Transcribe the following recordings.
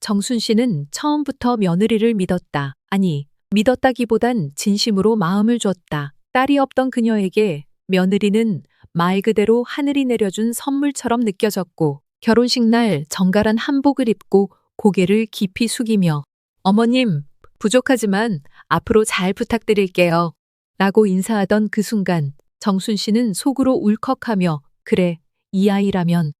정순 씨는 처음부터 며느리를 믿었다. 아니, 믿었다기보단 진심으로 마음을 줬다. 딸이 없던 그녀에게 며느리는 말 그대로 하늘이 내려준 선물처럼 느껴졌고, 결혼식 날 정갈한 한복을 입고 고개를 깊이 숙이며 어머님, 부족하지만 앞으로 잘 부탁드릴게요. 라고 인사하던 그 순간 정순 씨는 속으로 울컥하며 그래, 이 아이라면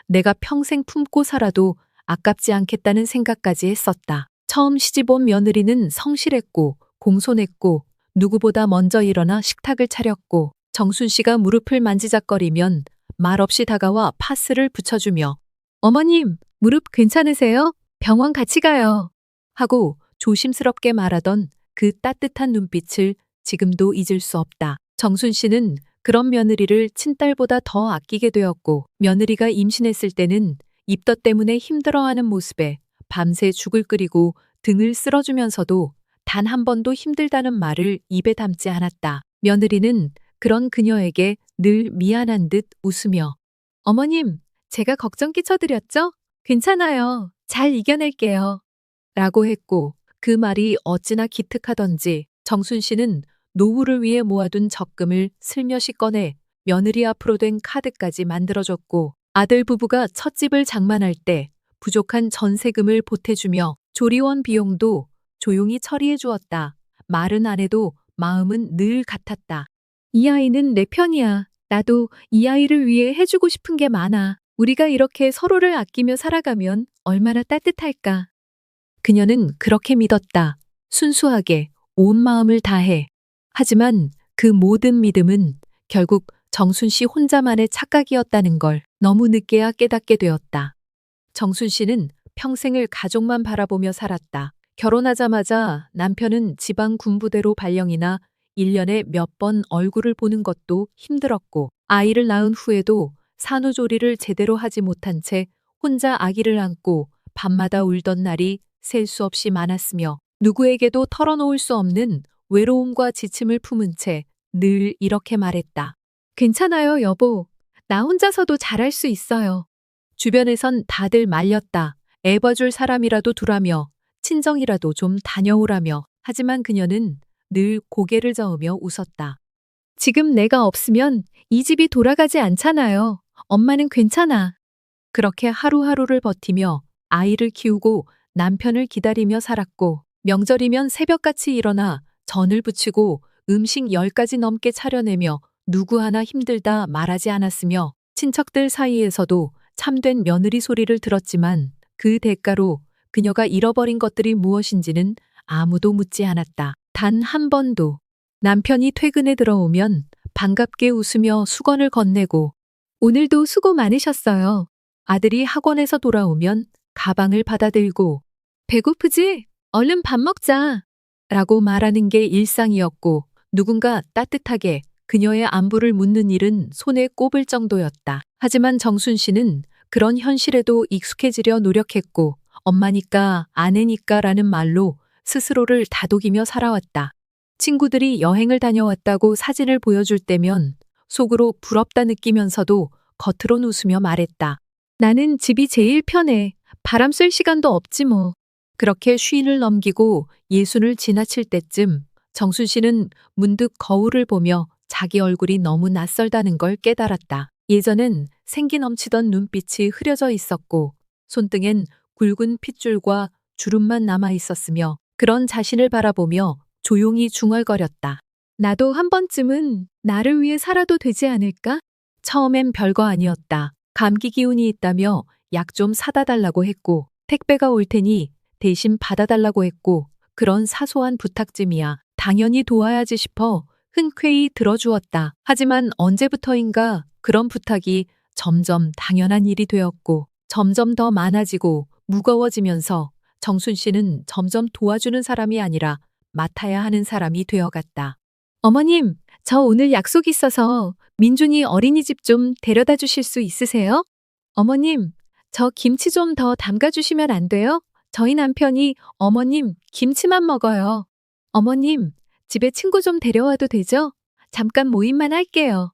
내가 평생 품고 살아도 아깝지 않겠다는 생각까지 했었다. 처음 시집온 며느리는 성실했고 공손했고 누구보다 먼저 일어나 식탁을 차렸고 정순 씨가 무릎을 만지작거리면 말없이 다가와 파스를 붙여주며 어머님, 무릎 괜찮으세요? 병원 같이 가요. 하고 조심스럽게 말하던 그 따뜻한 눈빛을 지금도 잊을 수 없다. 정순 씨는 그런 며느리를 친딸보다 더 아끼게 되었고 며느리가 임신했을 때는 입덧 때문에 힘들어하는 모습에 밤새 죽을 끓이고 등을 쓸어주면서도 단 한 번도 힘들다는 말을 입에 담지 않았다. 며느리는 그런 그녀에게 늘 미안한 듯 웃으며 어머님, 제가 걱정 끼쳐드렸죠? 괜찮아요. 잘 이겨낼게요. 라고 했고 그 말이 어찌나 기특하던지 정순 씨는 노후를 위해 모아둔 적금을 슬며시 꺼내 며느리 앞으로 된 카드까지 만들어줬고 아들 부부가 첫 집을 장만할 때 부족한 전세금을 보태주며 조리원 비용도 조용히 처리해 주었다. 말은 안 해도 마음은 늘 같았다. 이 아이는 내 편이야. 나도 이 아이를 위해 해주고 싶은 게 많아. 우리가 이렇게 서로를 아끼며 살아가면 얼마나 따뜻할까. 그녀는 그렇게 믿었다. 순수하게 온 마음을 다해. 하지만 그 모든 믿음은 결국 정순 씨 혼자만의 착각이었다는 걸 너무 늦게야 깨닫게 되었다. 정순 씨는 평생을 가족만 바라보며 살았다. 결혼하자마자 남편은 지방 군부대로 발령이나 1년에 몇 번 얼굴을 보는 것도 힘들었고 아이를 낳은 후에도 산후조리를 제대로 하지 못한 채 혼자 아기를 안고 밤마다 울던 날이 셀 수 없이 많았으며 누구에게도 털어놓을 수 없는 외로움과 지침을 품은 채 늘 이렇게 말했다. 괜찮아요, 여보. 나 혼자서도 잘할 수 있어요. 주변에선 다들 말렸다. 애 봐줄 사람이라도 두라며 친정이라도 좀 다녀오라며. 하지만 그녀는 늘 고개를 저으며 웃었다. 지금 내가 없으면 이 집이 돌아가지 않잖아요. 엄마는 괜찮아. 그렇게 하루하루를 버티며 아이를 키우고 남편을 기다리며 살았고 명절이면 새벽같이 일어나 전을 부치고 음식 10가지 넘게 차려내며 누구 하나 힘들다 말하지 않았으며 친척들 사이에서도 참된 며느리 소리를 들었지만 그 대가로 그녀가 잃어버린 것들이 무엇인지는 아무도 묻지 않았다. 단 한 번도. 남편이 퇴근에 들어오면 반갑게 웃으며 수건을 건네고 오늘도 수고 많으셨어요. 아들이 학원에서 돌아오면 가방을 받아들고 배고프지? 얼른 밥 먹자. 라고 말하는 게 일상이었고 누군가 따뜻하게 그녀의 안부를 묻는 일은 손에 꼽을 정도였다. 하지만 정순 씨는 그런 현실에도 익숙해지려 노력했고 엄마니까 아내니까 라는 말로 스스로를 다독이며 살아왔다. 친구들이 여행을 다녀왔다고 사진을 보여줄 때면 속으로 부럽다 느끼면서도 겉으론 웃으며 말했다. 나는 집이 제일 편해. 바람 쐴 시간도 없지 뭐. 그렇게 쉰을 넘기고 예순을 지나칠 때쯤 정순 씨는 문득 거울을 보며 자기 얼굴이 너무 낯설다는 걸 깨달았다. 예전엔 생기 넘치던 눈빛이 흐려져 있었고 손등엔 굵은 핏줄과 주름만 남아 있었으며 그런 자신을 바라보며 조용히 중얼거렸다. 나도 한 번쯤은 나를 위해 살아도 되지 않을까? 처음엔 별거 아니었다. 감기 기운이 있다며 약 좀 사다 달라고 했고 택배가 올 테니 대신 받아달라고 했고 그런 사소한 부탁쯤이야. 당연히 도와야지 싶어 흔쾌히 들어주었다. 하지만 언제부터인가 그런 부탁이 점점 당연한 일이 되었고 점점 더 많아지고 무거워지면서 정순 씨는 점점 도와주는 사람이 아니라 맡아야 하는 사람이 되어갔다. 어머님, 저 오늘 약속 있어서 민준이 어린이집 좀 데려다 주실 수 있으세요? 어머님, 저 김치 좀 더 담가주시면 안 돼요? 저희 남편이 어머님 김치만 먹어요. 어머님, 집에 친구 좀 데려와도 되죠? 잠깐 모임만 할게요.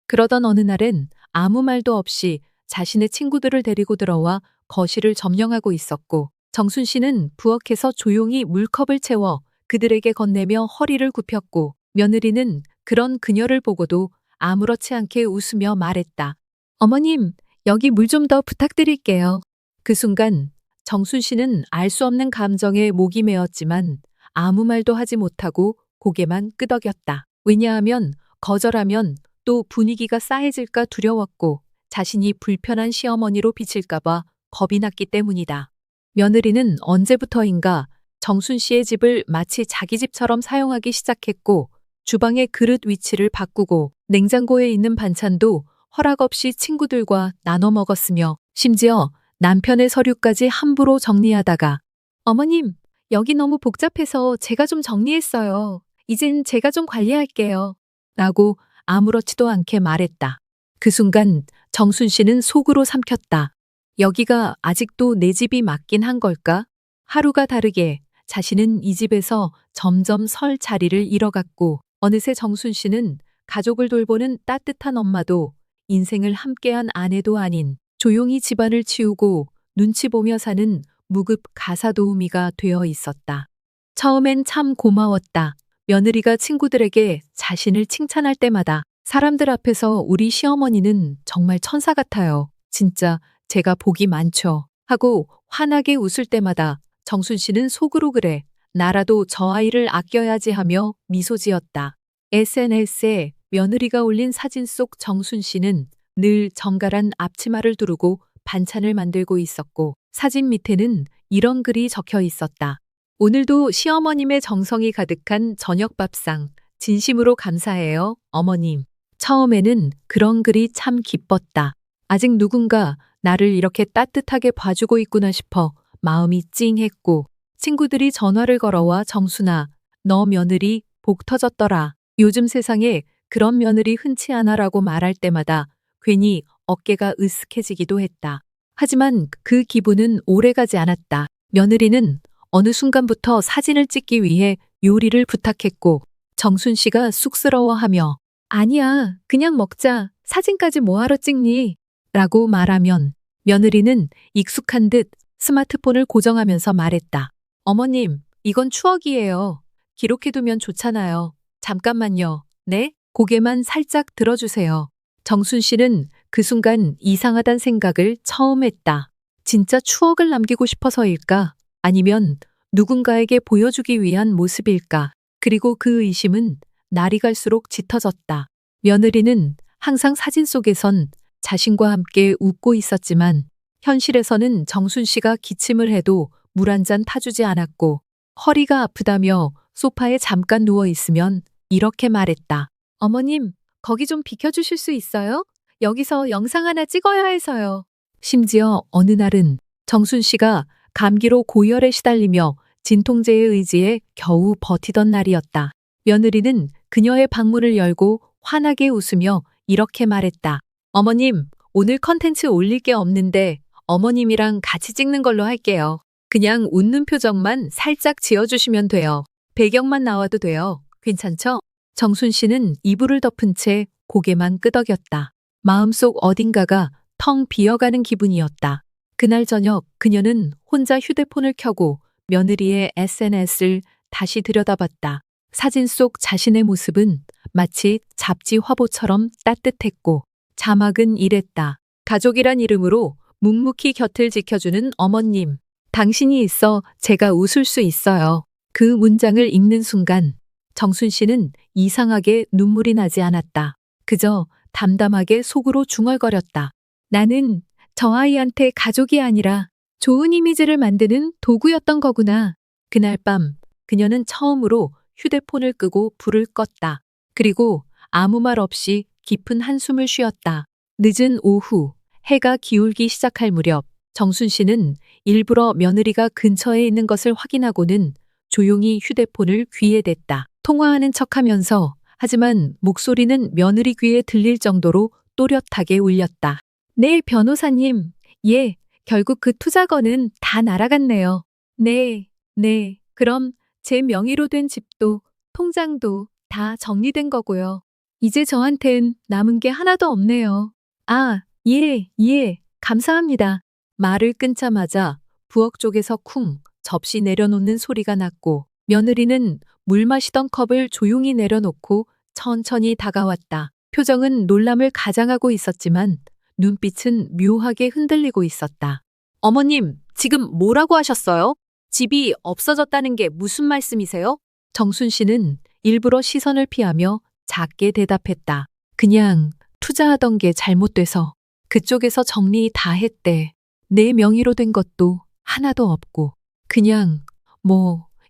그러던 어느 날엔 아무 말도 없이 자신의 친구들을 데리고 들어와 거실을 점령하고 있었고 정순 씨는 부엌에서 조용히 물컵을 채워 그들에게 건네며 허리를 굽혔고 며느리는 그런 그녀를 보고도 아무렇지 않게 웃으며 말했다. 어머님, 여기 물 좀 더 부탁드릴게요. 그 순간 정순 씨는 알 수 없는 감정에 목이 메었지만 아무 말도 하지 못하고 고개만 끄덕였다. 왜냐하면 거절하면 또 분위기가 싸해질까 두려웠고 자신이 불편한 시어머니로 비칠까봐 겁이 났기 때문이다. 며느리는 언제부터인가 정순 씨의 집을 마치 자기 집처럼 사용하기 시작했고 주방의 그릇 위치를 바꾸고 냉장고에 있는 반찬도 허락 없이 친구들과 나눠 먹었으며 심지어 남편의 서류까지 함부로 정리하다가 어머님, 여기 너무 복잡해서 제가 좀 정리했어요. 이젠 제가 좀 관리할게요. 라고 아무렇지도 않게 말했다. 그 순간 정순 씨는 속으로 삼켰다. 여기가 아직도 내 집이 맞긴 한 걸까? 하루가 다르게 자신은 이 집에서 점점 설 자리를 잃어갔고 어느새 정순 씨는 가족을 돌보는 따뜻한 엄마도 인생을 함께한 아내도 아닌 조용히 집안을 치우고 눈치 보며 사는 무급 가사도우미가 되어 있었다. 처음엔 참 고마웠다. 며느리가 친구들에게 자신을 칭찬할 때마다 사람들 앞에서 우리 시어머니는 정말 천사 같아요. 진짜 제가 복이 많죠. 하고 환하게 웃을 때마다 정순 씨는 속으로 그래. 나라도 저 아이를 아껴야지 하며 미소 지었다. SNS에 며느리가 올린 사진 속 정순 씨는 늘 정갈한 앞치마를 두르고 반찬을 만들고 있었고 사진 밑에는 이런 글이 적혀 있었다. 오늘도 시어머님의 정성이 가득한 저녁 밥상 진심으로 감사해요, 어머님. 처음에는 그런 글이 참 기뻤다. 아직 누군가 나를 이렇게 따뜻하게 봐주고 있구나 싶어 마음이 찡했고 친구들이 전화를 걸어와 정순아, 너 며느리 복 터졌더라. 요즘 세상에 그런 며느리 흔치 않아라고 말할 때마다 괜히 어깨가 으쓱해지기도 했다. 하지만 그 기분은 오래가지 않았다. 며느리는 어느 순간부터 사진을 찍기 위해 요리를 부탁했고 정순 씨가 쑥스러워하며 아니야, 그냥 먹자. 사진까지 뭐하러 찍니? 라고 말하면 며느리는 익숙한 듯 스마트폰을 고정하면서 말했다. 어머님, 이건 추억이에요. 기록해두면 좋잖아요. 잠깐만요. 네? 고개만 살짝 들어주세요. 정순 씨는 그 순간 이상하단 생각을 처음 했다. 진짜 추억을 남기고 싶어서일까? 아니면 누군가에게 보여주기 위한 모습일까? 그리고 그 의심은 날이 갈수록 짙어졌다. 며느리는 항상 사진 속에선 자신과 함께 웃고 있었지만 현실에서는 정순 씨가 기침을 해도 물 한 잔 타주지 않았고 허리가 아프다며 소파에 잠깐 누워 있으면 이렇게 말했다. 어머님, 거기 좀 비켜주실 수 있어요? 여기서 영상 하나 찍어야 해서요. 심지어 어느 날은 정순 씨가 감기로 고열에 시달리며 진통제에 의지해 겨우 버티던 날이었다. 며느리는 그녀의 방문을 열고 환하게 웃으며 이렇게 말했다. 어머님, 오늘 컨텐츠 올릴 게 없는데 어머님이랑 같이 찍는 걸로 할게요. 그냥 웃는 표정만 살짝 지어주시면 돼요. 배경만 나와도 돼요. 괜찮죠? 정순 씨는 이불을 덮은 채 고개만 끄덕였다. 마음속 어딘가가 텅 비어가는 기분이었다. 그날 저녁 그녀는 혼자 휴대폰을 켜고 며느리의 SNS를 다시 들여다봤다. 사진 속 자신의 모습은 마치 잡지 화보처럼 따뜻했고 자막은 이랬다. 가족이란 이름으로 묵묵히 곁을 지켜주는 어머님. 당신이 있어 제가 웃을 수 있어요. 그 문장을 읽는 순간 정순 씨는 이상하게 눈물이 나지 않았다. 그저 담담하게 속으로 중얼거렸다. 나는 저 아이한테 가족이 아니라 좋은 이미지를 만드는 도구였던 거구나. 그날 밤 그녀는 처음으로 휴대폰을 끄고 불을 껐다. 그리고 아무 말 없이 깊은 한숨을 쉬었다. 늦은 오후 해가 기울기 시작할 무렵 정순 씨는 일부러 며느리가 근처에 있는 것을 확인하고는 조용히 휴대폰을 귀에 댔다. 통화하는 척하면서 하지만 목소리는 며느리 귀에 들릴 정도로 또렷하게 울렸다. 네, 변호사님. 예, 결국 그 투자건은 다 날아갔네요. 네, 네. 그럼 제 명의로 된 집도 통장도 다 정리된 거고요. 이제 저한텐 남은 게 하나도 없네요. 아, 예, 예. 감사합니다. 말을 끊자마자 부엌 쪽에서 쿵 접시 내려놓는 소리가 났고 며느리는 물 마시던 컵을 조용히 내려놓고 천천히 다가왔다. 표정은 놀람을 가장하고 있었지만 눈빛은 묘하게 흔들리고 있었다. 어머님, 지금 뭐라고 하셨어요? 집이 없어졌다는 게 무슨 말씀이세요? 정순 씨는 일부러 시선을 피하며 작게 대답했다. 그냥 투자하던 게 잘못돼서 그쪽에서 정리 다 했대. 내 명의로 된 것도 하나도 없고 그냥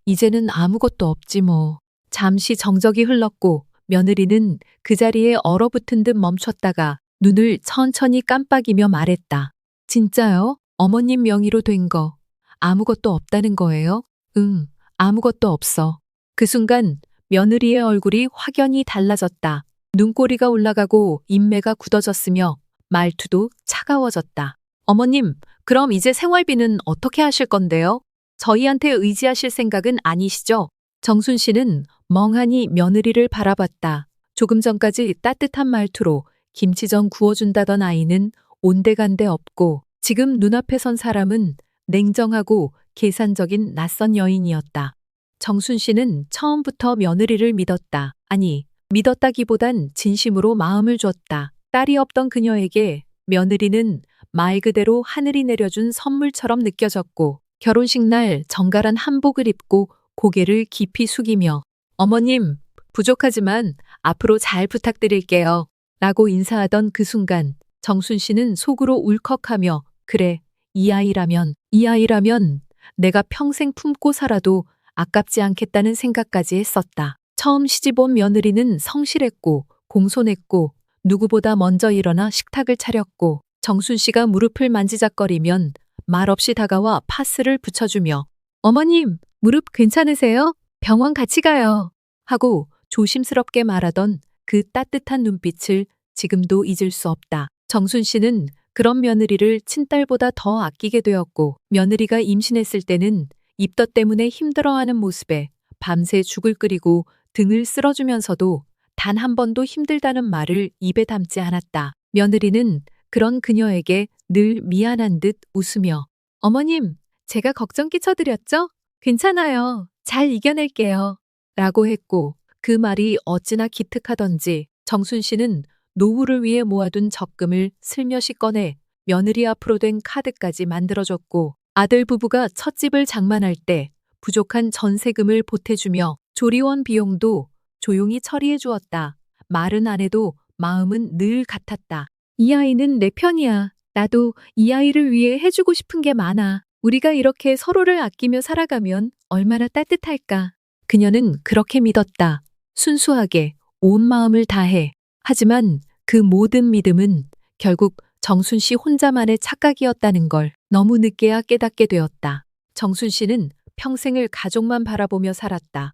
이제는 아무것도 없지 뭐. 잠시 정적이 흘렀고 며느리는 그 자리에 얼어붙은 듯 멈췄다가 눈을 천천히 깜빡이며 말했다. 진짜요? 어머님 명의로 된 거 아무것도 없다는 거예요? 응, 아무것도 없어. 그 순간 며느리의 얼굴이 확연히 달라졌다. 눈꼬리가 올라가고 인매가 굳어졌으며 말투도 차가워졌다. 어머님, 그럼 이제 생활비는 어떻게 하실 건데요? 저희한테 의지하실 생각은 아니시죠? 정순 씨는 멍하니 며느리를 바라봤다. 조금 전까지 따뜻한 말투로 김치전 구워준다던 아이는 온데간데 없고 지금 눈앞에 선 사람은 냉정하고 계산적인 낯선 여인이었다. 정순 씨는 처음부터 며느리를 믿었다. 아니, 믿었다기보단 진심으로 마음을 줬다. 딸이 없던 그녀에게 며느리는 말 그대로 하늘이 내려준 선물처럼 느껴졌고 결혼식 날 정갈한 한복을 입고 고개를 깊이 숙이며 어머님, 부족하지만 앞으로 잘 부탁드릴게요. 라고 인사하던 그 순간 정순 씨는 속으로 울컥하며 그래, 이 아이라면 내가 평생 품고 살아도 아깝지 않겠다는 생각까지 했었다. 처음 시집온 며느리는 성실했고 공손했고 누구보다 먼저 일어나 식탁을 차렸고 정순 씨가 무릎을 만지작거리면 말없이 다가와 파스를 붙여주며 어머님, 무릎 괜찮으세요? 병원 같이 가요. 하고 조심스럽게 말하던 그 따뜻한 눈빛을 지금도 잊을 수 없다. 정순 씨는 그런 며느리를 친딸보다 더 아끼게 되었고 며느리가 임신했을 때는 입덧 때문에 힘들어하는 모습에 밤새 죽을 끓이고 등을 쓸어주면서도 단 한 번도 힘들다는 말을 입에 담지 않았다. 며느리는 그런 그녀에게 늘 미안한 듯 웃으며 어머님, 제가 걱정 끼쳐드렸죠? 괜찮아요. 잘 이겨낼게요. 라고 했고 그 말이 어찌나 기특하던지 정순 씨는 노후를 위해 모아둔 적금을 슬며시 꺼내 며느리 앞으로 된 카드까지 만들어줬고 아들 부부가 첫 집을 장만할 때 부족한 전세금을 보태주며 조리원 비용도 조용히 처리해 주었다. 말은 안 해도 마음은 늘 같았다. 이 아이는 내 편이야. 나도 이 아이를 위해 해주고 싶은 게 많아. 우리가 이렇게 서로를 아끼며 살아가면 얼마나 따뜻할까. 그녀는 그렇게 믿었다. 순수하게 온 마음을 다해. 하지만 그 모든 믿음은 결국 정순 씨 혼자만의 착각이었다는 걸 너무 늦게야 깨닫게 되었다. 정순 씨는 평생을 가족만 바라보며 살았다.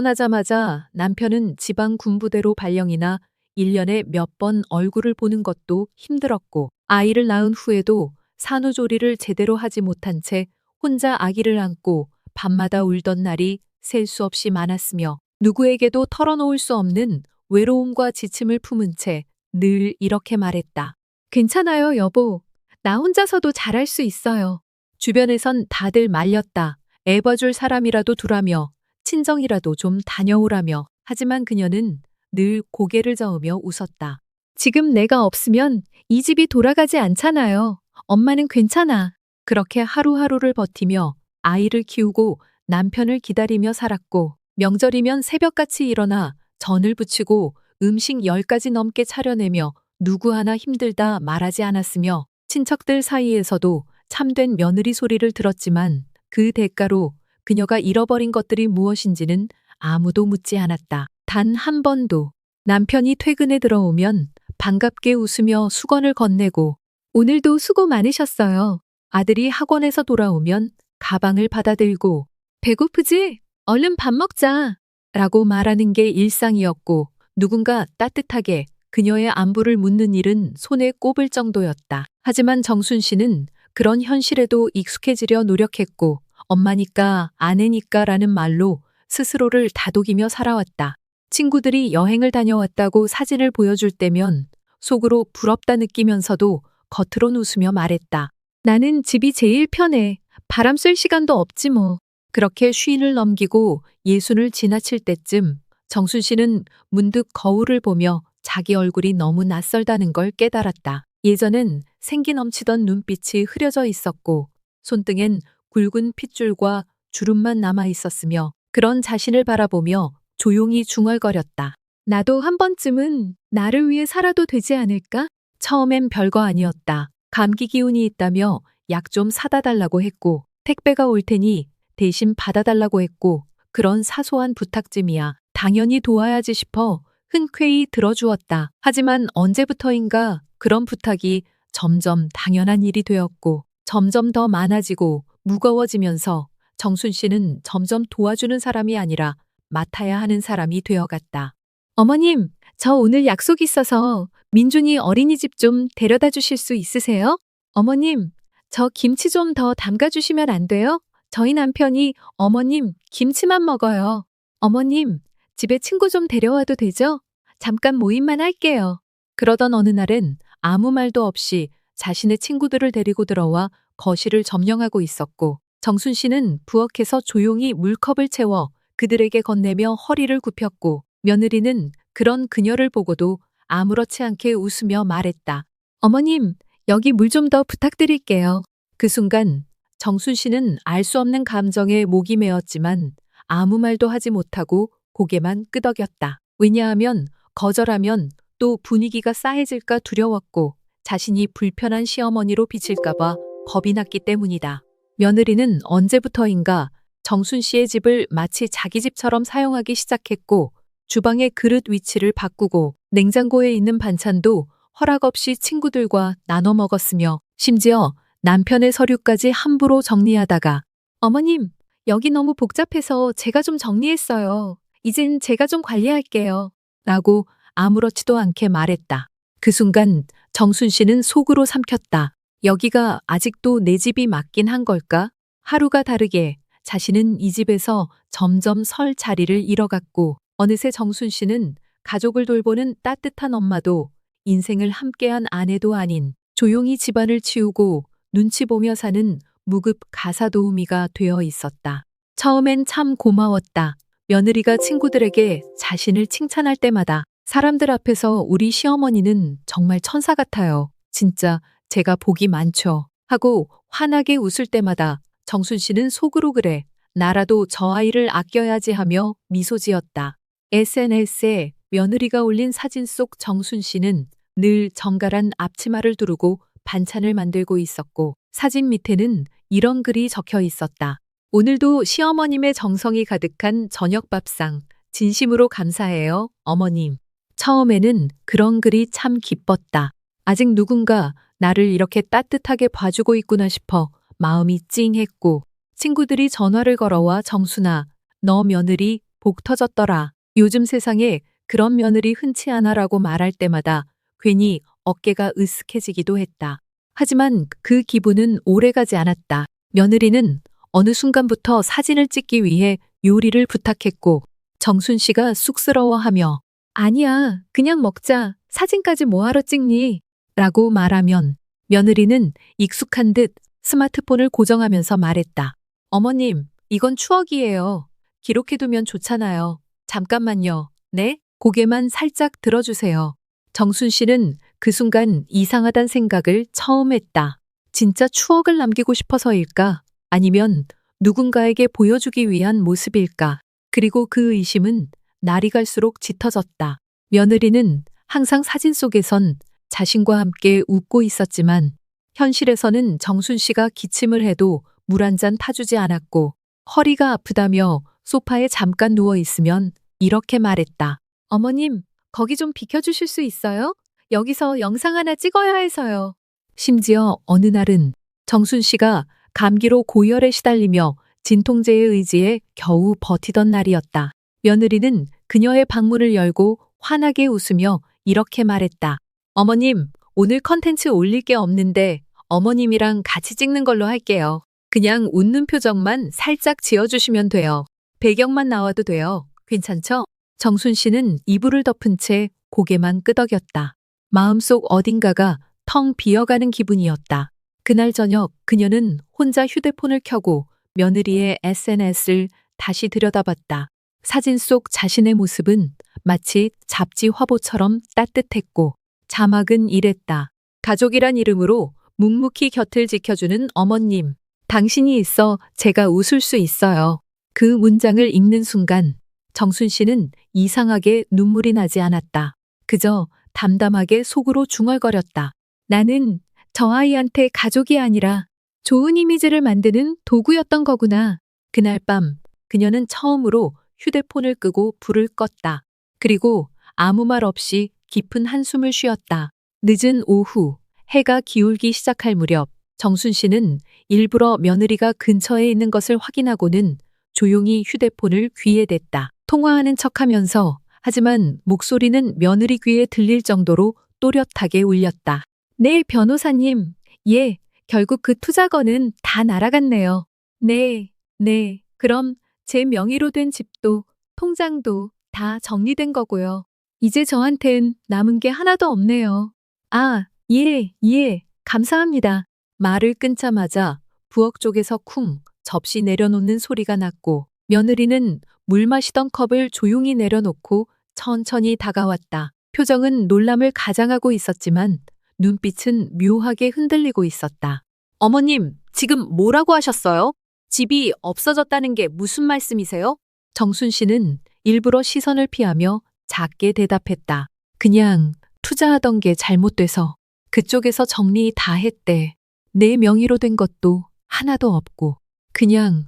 결혼하자마자 남편은 지방 군부대로 발령이나 1년에 몇 번 얼굴을 보는 것도 힘들었고 아이를 낳은 후에도 산후조리를 제대로 하지 못한 채 혼자 아기를 안고 밤마다 울던 날이 셀 수 없이 많았으며 누구에게도 털어놓을 수 없는 외로움과 지침을 품은 채 늘 이렇게 말했다. 괜찮아요, 여보. 나 혼자서도 잘할 수 있어요. 주변에선 다들 말렸다. 애 봐줄 사람이라도 두라며 친정이라도 좀 다녀오라며. 하지만 그녀는 늘 고개를 저으며 웃었다. 지금 내가 없으면 이 집이 돌아가지 않잖아요. 엄마는 괜찮아. 그렇게 하루하루를 버티며 아이를 키우고 남편을 기다리며 살았고 명절이면 새벽같이 일어나 전을 부치고 음식 10가지 넘게 차려내며 누구 하나 힘들다 말하지 않았으며 친척들 사이에서도 참된 며느리 소리를 들었지만 그 대가로 그녀가 잃어버린 것들이 무엇인지는 아무도 묻지 않았다. 단 한 번도. 남편이 퇴근에 들어오면 반갑게 웃으며 수건을 건네고 오늘도 수고 많으셨어요. 아들이 학원에서 돌아오면 가방을 받아들고 배고프지? 얼른 밥 먹자. 라고 말하는 게 일상이었고 누군가 따뜻하게 그녀의 안부를 묻는 일은 손에 꼽을 정도였다. 하지만 정순 씨는 그런 현실에도 익숙해지려 노력했고 엄마니까 아내니까 라는 말로 스스로를 다독이며 살아왔다. 친구들이 여행을 다녀왔다고 사진을 보여줄 때면 속으로 부럽다 느끼면서도 겉으론 웃으며 말했다. 나는 집이 제일 편해. 바람 쐴 시간도 없지 뭐. 그렇게 쉰을 넘기고 예순을 지나칠 때쯤 정순 씨는 문득 거울을 보며 자기 얼굴이 너무 낯설다는 걸 깨달았다. 예전엔 생기 넘치던 눈빛이 흐려져 있었고 손등엔 굵은 핏줄과 주름만 남아 있었으며 그런 자신을 바라보며 조용히 중얼거렸다. 나도 한 번쯤은 나를 위해 살아도 되지 않을까? 처음엔 별거 아니었다. 감기 기운이 있다며 약 좀 사다 달라고 했고 택배가 올 테니 대신 받아달라고 했고 그런 사소한 부탁쯤이야. 당연히 도와야지 싶어 흔쾌히 들어주었다. 하지만 언제부터인가 그런 부탁이 점점 당연한 일이 되었고 점점 더 많아지고 무거워지면서 정순 씨는 점점 도와주는 사람이 아니라 맡아야 하는 사람이 되어갔다. 어머님, 저 오늘 약속 있어서 민준이 어린이집 좀 데려다 주실 수 있으세요? 어머님, 저 김치 좀 더 담가 주시면 안 돼요? 저희 남편이 어머님, 김치만 먹어요. 어머님, 집에 친구 좀 데려와도 되죠? 잠깐 모임만 할게요. 그러던 어느 날은 아무 말도 없이 자신의 친구들을 데리고 들어와 거실을 점령하고 있었고 정순 씨는 부엌에서 조용히 물컵을 채워 그들에게 건네며 허리를 굽혔고 며느리는 그런 그녀를 보고도 아무렇지 않게 웃으며 말했다. 어머님, 여기 물 좀 더 부탁드릴게요. 그 순간 정순 씨는 알 수 없는 감정에 목이 메었지만 아무 말도 하지 못하고 고개만 끄덕였다. 왜냐하면 거절하면 또 분위기가 싸해질까 두려웠고 자신이 불편한 시어머니로 비칠까봐 겁이 났기 때문이다. 며느리는 언제부터인가 정순 씨의 집을 마치 자기 집처럼 사용하기 시작했고 주방의 그릇 위치를 바꾸고 냉장고에 있는 반찬도 허락 없이 친구들과 나눠 먹었으며 심지어 남편의 서류까지 함부로 정리하다가 어머님, 여기 너무 복잡해서 제가 좀 정리했어요. 이젠 제가 좀 관리할게요. 라고 아무렇지도 않게 말했다. 그 순간 정순 씨는 속으로 삼켰다. 여기가 아직도 내 집이 맞긴 한 걸까? 하루가 다르게 자신은 이 집에서 점점 설 자리를 잃어갔고 어느새 정순 씨는 가족을 돌보는 따뜻한 엄마도 인생을 함께한 아내도 아닌 조용히 집안을 치우고 눈치 보며 사는 무급 가사 도우미가 되어 있었다. 처음엔 참 고마웠다. 며느리가 친구들에게 자신을 칭찬할 때마다 사람들 앞에서 우리 시어머니는 정말 천사 같아요. 진짜 제가 복이 많죠. 하고 환하게 웃을 때마다 정순 씨는 속으로 그래. 나라도 저 아이를 아껴야지 하며 미소 지었다. SNS에 며느리가 올린 사진 속 정순 씨는 늘 정갈한 앞치마를 두르고 반찬을 만들고 있었고 사진 밑에는 이런 글이 적혀 있었다. 오늘도 시어머님의 정성이 가득한 저녁 밥상 진심으로 감사해요, 어머님. 처음에는 그런 글이 참 기뻤다. 아직 누군가 나를 이렇게 따뜻하게 봐주고 있구나 싶어 마음이 찡했고 친구들이 전화를 걸어와 정순아, 너 며느리 복 터졌더라. 요즘 세상에 그런 며느리 흔치 않아라고 말할 때마다 괜히 어깨가 으쓱해지기도 했다. 하지만 그 기분은 오래가지 않았다. 며느리는 어느 순간부터 사진을 찍기 위해 요리를 부탁했고 정순 씨가 쑥스러워하며 아니야, 그냥 먹자. 사진까지 뭐하러 찍니? 라고 말하면 며느리는 익숙한 듯 스마트폰을 고정하면서 말했다. 어머님, 이건 추억이에요. 기록해두면 좋잖아요. 잠깐만요. 네? 고개만 살짝 들어주세요. 정순 씨는 그 순간 이상하단 생각을 처음 했다. 진짜 추억을 남기고 싶어서일까? 아니면 누군가에게 보여주기 위한 모습일까? 그리고 그 의심은 날이 갈수록 짙어졌다. 며느리는 항상 사진 속에선 자신과 함께 웃고 있었지만 현실에서는 정순 씨가 기침을 해도 물 한 잔 타주지 않았고 허리가 아프다며 소파에 잠깐 누워 있으면 이렇게 말했다. 어머님, 거기 좀 비켜주실 수 있어요? 여기서 영상 하나 찍어야 해서요. 심지어 어느 날은 정순 씨가 감기로 고열에 시달리며 진통제의 의지에 겨우 버티던 날이었다. 며느리는 그녀의 방문을 열고 환하게 웃으며 이렇게 말했다. 어머님, 오늘 컨텐츠 올릴 게 없는데 어머님이랑 같이 찍는 걸로 할게요. 그냥 웃는 표정만 살짝 지어주시면 돼요. 배경만 나와도 돼요. 괜찮죠? 정순 씨는 이불을 덮은 채 고개만 끄덕였다. 마음속 어딘가가 텅 비어가는 기분이었다. 그날 저녁 그녀는 혼자 휴대폰을 켜고 며느리의 SNS를 다시 들여다봤다. 사진 속 자신의 모습은 마치 잡지 화보처럼 따뜻했고 자막은 이랬다. 가족이란 이름으로 묵묵히 곁을 지켜주는 어머님. 당신이 있어 제가 웃을 수 있어요. 그 문장을 읽는 순간 정순 씨는 이상하게 눈물이 나지 않았다. 그저 담담하게 속으로 중얼거렸다. 나는 저 아이한테 가족이 아니라 좋은 이미지를 만드는 도구였던 거구나. 그날 밤 그녀는 처음으로 휴대폰을 끄고 불을 껐다. 그리고 아무 말 없이 깊은 한숨을 쉬었다. 늦은 오후 해가 기울기 시작할 무렵 정순 씨는 일부러 며느리가 근처에 있는 것을 확인하고는 조용히 휴대폰을 귀에 댔다. 통화하는 척하면서 하지만 목소리는 며느리 귀에 들릴 정도로 또렷하게 울렸다. 네, 변호사님. 예, 결국 그 투자건은 다 날아갔네요. 네, 네. 그럼 제 명의로 된 집도 통장도 다 정리된 거고요. 이제 저한텐 남은 게 하나도 없네요. 아, 예, 예. 감사합니다. 말을 끊자마자 부엌 쪽에서 쿵 접시 내려놓는 소리가 났고 며느리는 물 마시던 컵을 조용히 내려놓고 천천히 다가왔다. 표정은 놀람을 가장하고 있었지만 눈빛은 묘하게 흔들리고 있었다. 어머님, 지금 뭐라고 하셨어요? 집이 없어졌다는 게 무슨 말씀이세요? 정순 씨는 일부러 시선을 피하며 작게 대답했다. 그냥 투자하던 게 잘못돼서 그쪽에서 정리 다 했대. 내 명의로 된 것도 하나도 없고 그냥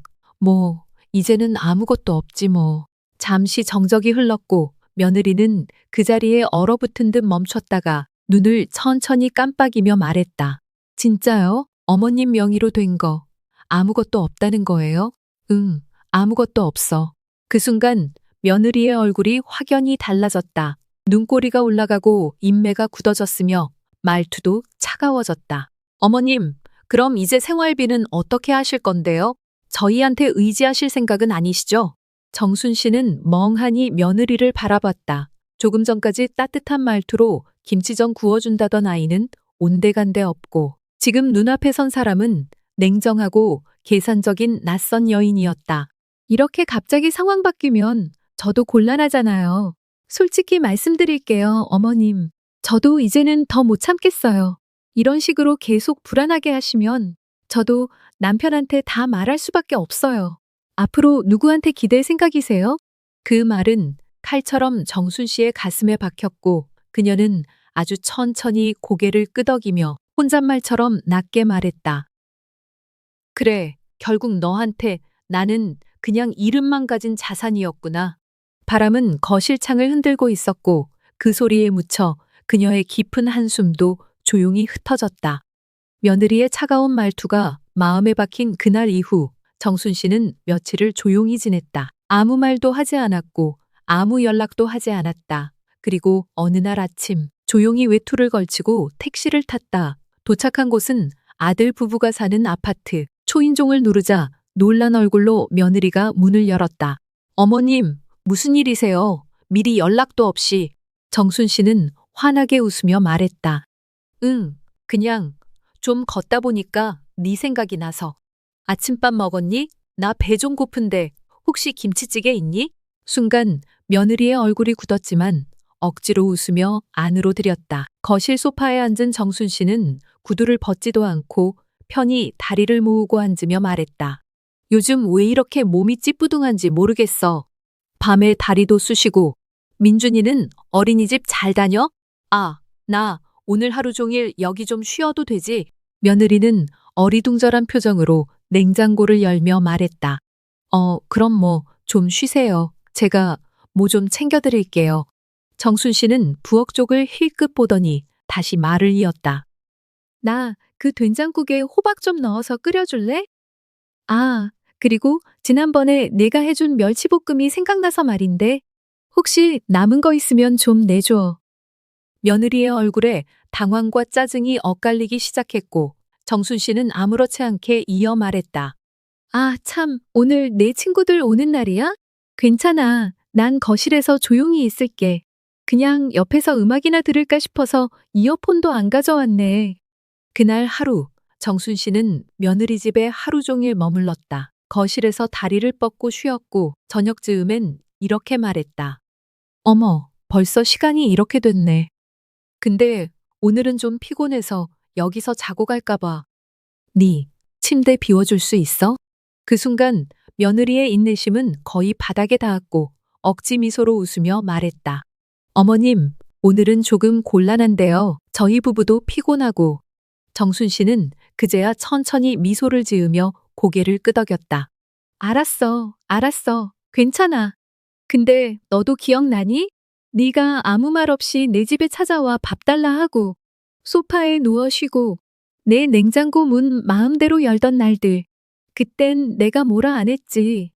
이제는 아무것도 없지 뭐. 잠시 정적이 흘렀고 며느리는 그 자리에 얼어붙은 듯 멈췄다가 눈을 천천히 깜빡이며 말했다. 진짜요? 어머님 명의로 된 거 아무것도 없다는 거예요? 응, 아무것도 없어. 그 순간 며느리의 얼굴이 확연히 달라졌다. 눈꼬리가 올라가고 인매가 굳어졌으며 말투도 차가워졌다. 어머님, 그럼 이제 생활비는 어떻게 하실 건데요? 저희한테 의지하실 생각은 아니시죠? 정순 씨는 멍하니 며느리를 바라봤다. 조금 전까지 따뜻한 말투로 김치전 구워준다던 아이는 온데간데 없고 지금 눈앞에 선 사람은 냉정하고 계산적인 낯선 여인이었다. 이렇게 갑자기 상황 바뀌면 저도 곤란하잖아요. 솔직히 말씀드릴게요, 어머님. 저도 이제는 더 못 참겠어요. 이런 식으로 계속 불안하게 하시면 저도 남편한테 다 말할 수밖에 없어요. 앞으로 누구한테 기댈 생각이세요? 그 말은 칼처럼 정순 씨의 가슴에 박혔고 그녀는 아주 천천히 고개를 끄덕이며 혼잣말처럼 낮게 말했다. 그래, 결국 너한테 나는 그냥 이름만 가진 자산이었구나. 바람은 거실 창을 흔들고 있었고 그 소리에 묻혀 그녀의 깊은 한숨도 조용히 흩어졌다. 며느리의 차가운 말투가 마음에 박힌 그날 이후 정순 씨는 며칠을 조용히 지냈다. 아무 말도 하지 않았고 아무 연락도 하지 않았다. 그리고 어느 날 아침 조용히 외투를 걸치고 택시를 탔다. 도착한 곳은 아들 부부가 사는 아파트. 초인종을 누르자 놀란 얼굴로 며느리가 문을 열었다. 어머님, 무슨 일이세요? 미리 연락도 없이. 정순 씨는 환하게 웃으며 말했다. 응, 그냥 좀 걷다 보니까 네 생각이 나서. 아침밥 먹었니? 나 배 좀 고픈데 혹시 김치찌개 있니? 순간 며느리의 얼굴이 굳었지만 억지로 웃으며 안으로 들였다. 거실 소파에 앉은 정순 씨는 구두를 벗지도 않고 편히 다리를 모으고 앉으며 말했다. 요즘 왜 이렇게 몸이 찌뿌둥한지 모르겠어. 밤에 다리도 쑤시고. 민준이는 어린이집 잘 다녀? 아, 나 오늘 하루 종일 여기 좀 쉬어도 되지? 며느리는 어리둥절한 표정으로 냉장고를 열며 말했다. 그럼 좀 쉬세요. 제가 좀 챙겨드릴게요. 정순 씨는 부엌 쪽을 힐끗 보더니 다시 말을 이었다. 나 그 된장국에 호박 좀 넣어서 끓여줄래? 아, 그리고 지난번에 내가 해준 멸치볶음이 생각나서 말인데 혹시 남은 거 있으면 좀 내줘. 며느리의 얼굴에 당황과 짜증이 엇갈리기 시작했고 정순 씨는 아무렇지 않게 이어 말했다. 아, 참, 오늘 내 친구들 오는 날이야? 괜찮아. 난 거실에서 조용히 있을게. 그냥 옆에서 음악이나 들을까 싶어서 이어폰도 안 가져왔네. 그날 하루 정순 씨는 며느리 집에 하루 종일 머물렀다. 거실에서 다리를 뻗고 쉬었고 저녁 즈음엔 이렇게 말했다. 어머, 벌써 시간이 이렇게 됐네. 근데 오늘은 좀 피곤해서 여기서 자고 갈까 봐. 네 침대 비워줄 수 있어? 그 순간 며느리의 인내심은 거의 바닥에 닿았고 억지 미소로 웃으며 말했다. 어머님, 오늘은 조금 곤란한데요. 저희 부부도 피곤하고. 정순 씨는 그제야 천천히 미소를 지으며 고개를 끄덕였다. 알았어, 알았어. 괜찮아. 근데 너도 기억나니? 네가 아무 말 없이 내 집에 찾아와 밥 달라 하고 소파에 누워 쉬고 내 냉장고 문 마음대로 열던 날들. 그땐 내가 뭐라 안 했지.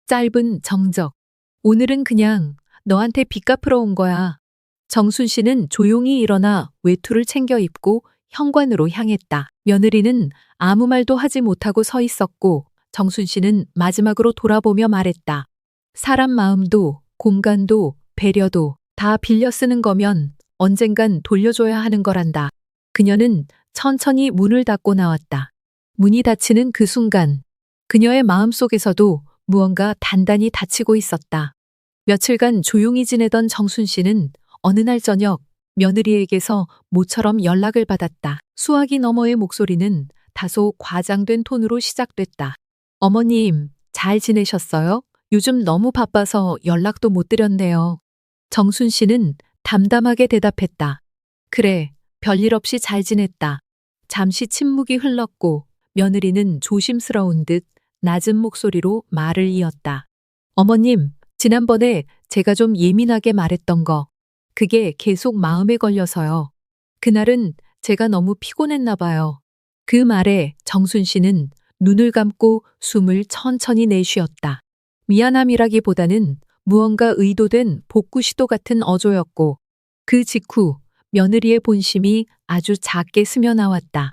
짧은 정적. 오늘은 그냥 너한테 빚 갚으러 온 거야. 정순 씨는 조용히 일어나 외투를 챙겨 입고 현관으로 향했다. 며느리는 아무 말도 하지 못하고 서 있었고 정순 씨는 마지막으로 돌아보며 말했다. 사람 마음도 공간도 배려도 다 빌려 쓰는 거면 언젠간 돌려줘야 하는 거란다. 그녀는 천천히 문을 닫고 나왔다. 문이 닫히는 그 순간 그녀의 마음속에서도 무언가 단단히 닫히고 있었다. 며칠간 조용히 지내던 정순 씨는 어느 날 저녁 며느리에게서 모처럼 연락을 받았다. 수화기 너머의 목소리는 다소 과장된 톤으로 시작됐다. 어머님, 잘 지내셨어요? 요즘 너무 바빠서 연락도 못 드렸네요. 정순 씨는 담담하게 대답했다. 그래, 별일 없이 잘 지냈다. 잠시 침묵이 흘렀고 며느리는 조심스러운 듯 낮은 목소리로 말을 이었다. 어머님, 지난번에 제가 좀 예민하게 말했던 거, 그게 계속 마음에 걸려서요. 그날은 제가 너무 피곤했나 봐요. 그 말에 정순 씨는 눈을 감고 숨을 천천히 내쉬었다. 미안함이라기보다는 무언가 의도된 복구 시도 같은 어조였고 그 직후 며느리의 본심이 아주 작게 스며나왔다.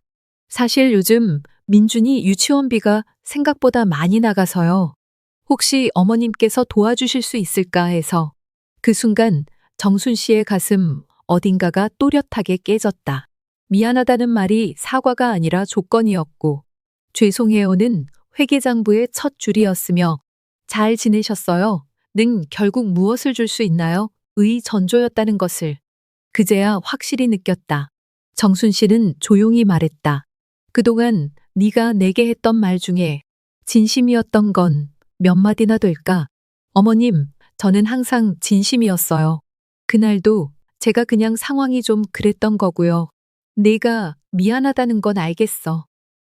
사실 요즘 민준이 유치원비가 생각보다 많이 나가서요. 혹시 어머님께서 도와주실 수 있을까 해서. 그 순간 정순 씨의 가슴 어딘가가 또렷하게 깨졌다. 미안하다는 말이 사과가 아니라 조건이었고 죄송해요는 회계장부의 첫 줄이었으며 잘 지내셨어요? 는 결국 무엇을 줄 수 있나요? 의 전조였다는 것을 그제야 확실히 느꼈다. 정순 씨는 조용히 말했다. 그동안 네가 내게 했던 말 중에 진심이었던 건 몇 마디나 될까? 어머님, 저는 항상 진심이었어요. 그날도 제가 그냥 상황이 좀 그랬던 거고요. 내가 미안하다는 건 알겠어.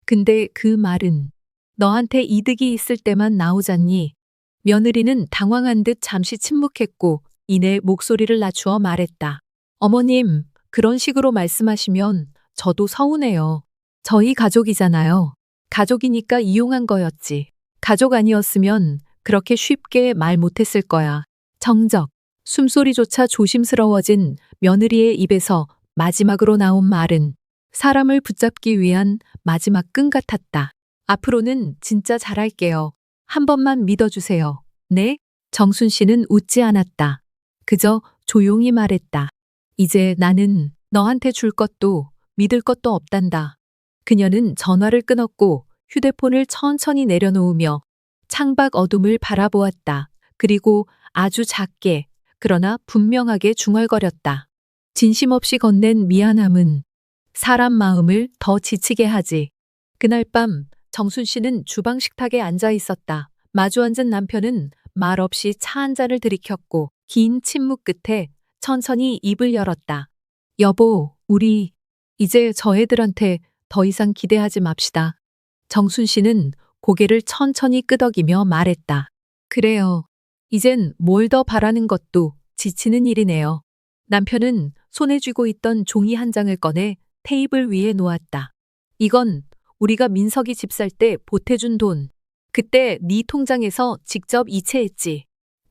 근데 그 말은 너한테 이득이 있을 때만 나오잖니. 며느리는 당황한 듯 잠시 침묵했고 이내 목소리를 낮추어 말했다. 어머님, 그런 식으로 말씀하시면 저도 서운해요. 저희 가족이잖아요. 가족이니까 이용한 거였지. 가족 아니었으면 그렇게 쉽게 말 못했을 거야. 정적, 숨소리조차 조심스러워진 며느리의 입에서 마지막으로 나온 말은 사람을 붙잡기 위한 마지막 끈 같았다. 앞으로는 진짜 잘할게요. 한 번만 믿어주세요. 네? 정순 씨는 웃지 않았다. 그저 조용히 말했다. 이제 나는 너한테 줄 것도 믿을 것도 없단다. 그녀는 전화를 끊었고 휴대폰을 천천히 내려놓으며 창밖 어둠을 바라보았다. 그리고 아주 작게 그러나 분명하게 중얼거렸다. 진심 없이 건넨 미안함은 사람 마음을 더 지치게 하지. 그날 밤 정순 씨는 주방 식탁에 앉아 있었다. 마주 앉은 남편은 말없이 차 한 잔을 들이켰고 긴 침묵 끝에 천천히 입을 열었다. 여보, 우리 이제 저 애들한테 더 이상 기대하지 맙시다. 정순 씨는 고개를 천천히 끄덕이며 말했다. 그래요. 이젠 뭘 더 바라는 것도 지치는 일이네요. 남편은 손에 쥐고 있던 종이 한 장을 꺼내 테이블 위에 놓았다. 이건 우리가 민석이 집 살 때 보태준 돈. 그때 네 통장에서 직접 이체했지.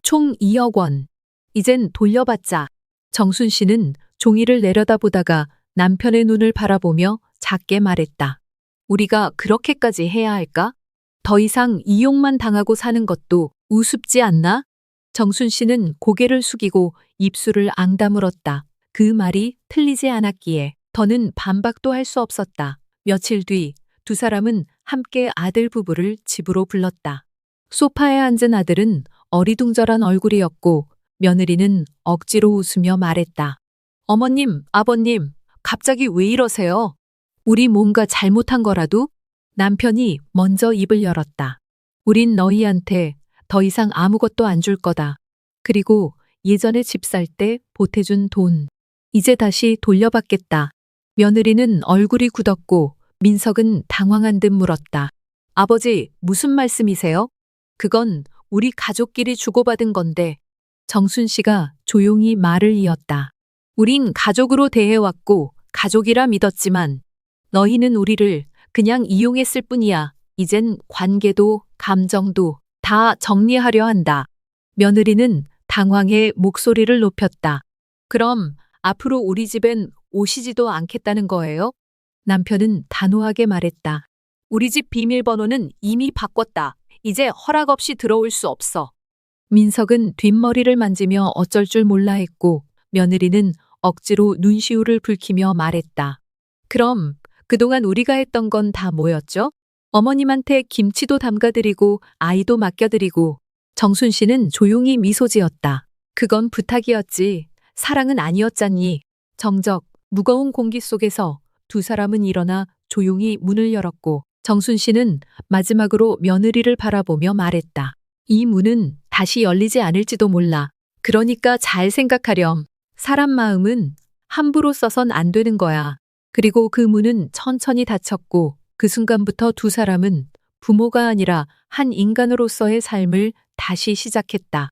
총 2억 원. 이젠 돌려받자. 정순 씨는 종이를 내려다보다가 남편의 눈을 바라보며 작게 말했다. 우리가 그렇게까지 해야 할까? 더 이상 이용만 당하고 사는 것도 우습지 않나? 정순 씨는 고개를 숙이고 입술을 앙다물었다. 그 말이 틀리지 않았기에 더는 반박도 할 수 없었다. 며칠 뒤 두 사람은 함께 아들 부부를 집으로 불렀다. 소파에 앉은 아들은 어리둥절한 얼굴이었고 며느리는 억지로 웃으며 말했다. 어머님, 아버님, 갑자기 왜 이러세요? 우리 뭔가 잘못한 거라도? 남편이 먼저 입을 열었다. 우린 너희한테 더 이상 아무것도 안 줄 거다. 그리고 예전에 집 살 때 보태준 돈, 이제 다시 돌려받겠다. 며느리는 얼굴이 굳었고 민석은 당황한 듯 물었다. 아버지, 무슨 말씀이세요? 그건 우리 가족끼리 주고받은 건데. 정순 씨가 조용히 말을 이었다. 우린 가족으로 대해왔고 가족이라 믿었지만 너희는 우리를 그냥 이용했을 뿐이야. 이젠 관계도 감정도 다 정리하려 한다. 며느리는 당황해 목소리를 높였다. 그럼 앞으로 우리 집엔 오시지도 않겠다는 거예요? 남편은 단호하게 말했다. 우리 집 비밀번호는 이미 바꿨다. 이제 허락 없이 들어올 수 없어. 민석은 뒷머리를 만지며 어쩔 줄 몰라 했고 며느리는 억지로 눈시울을 붉히며 말했다. 그럼 그동안 우리가 했던 건 다 뭐였죠? 어머님한테 김치도 담가드리고 아이도 맡겨드리고. 정순 씨는 조용히 미소 지었다. 그건 부탁이었지. 사랑은 아니었잖니. 정적, 무거운 공기 속에서 두 사람은 일어나 조용히 문을 열었고 정순 씨는 마지막으로 며느리를 바라보며 말했다. 이 문은 다시 열리지 않을지도 몰라. 그러니까 잘 생각하렴. 사람 마음은 함부로 써선 안 되는 거야. 그리고 그 문은 천천히 닫혔고 그 순간부터 두 사람은 부모가 아니라 한 인간으로서의 삶을 다시 시작했다.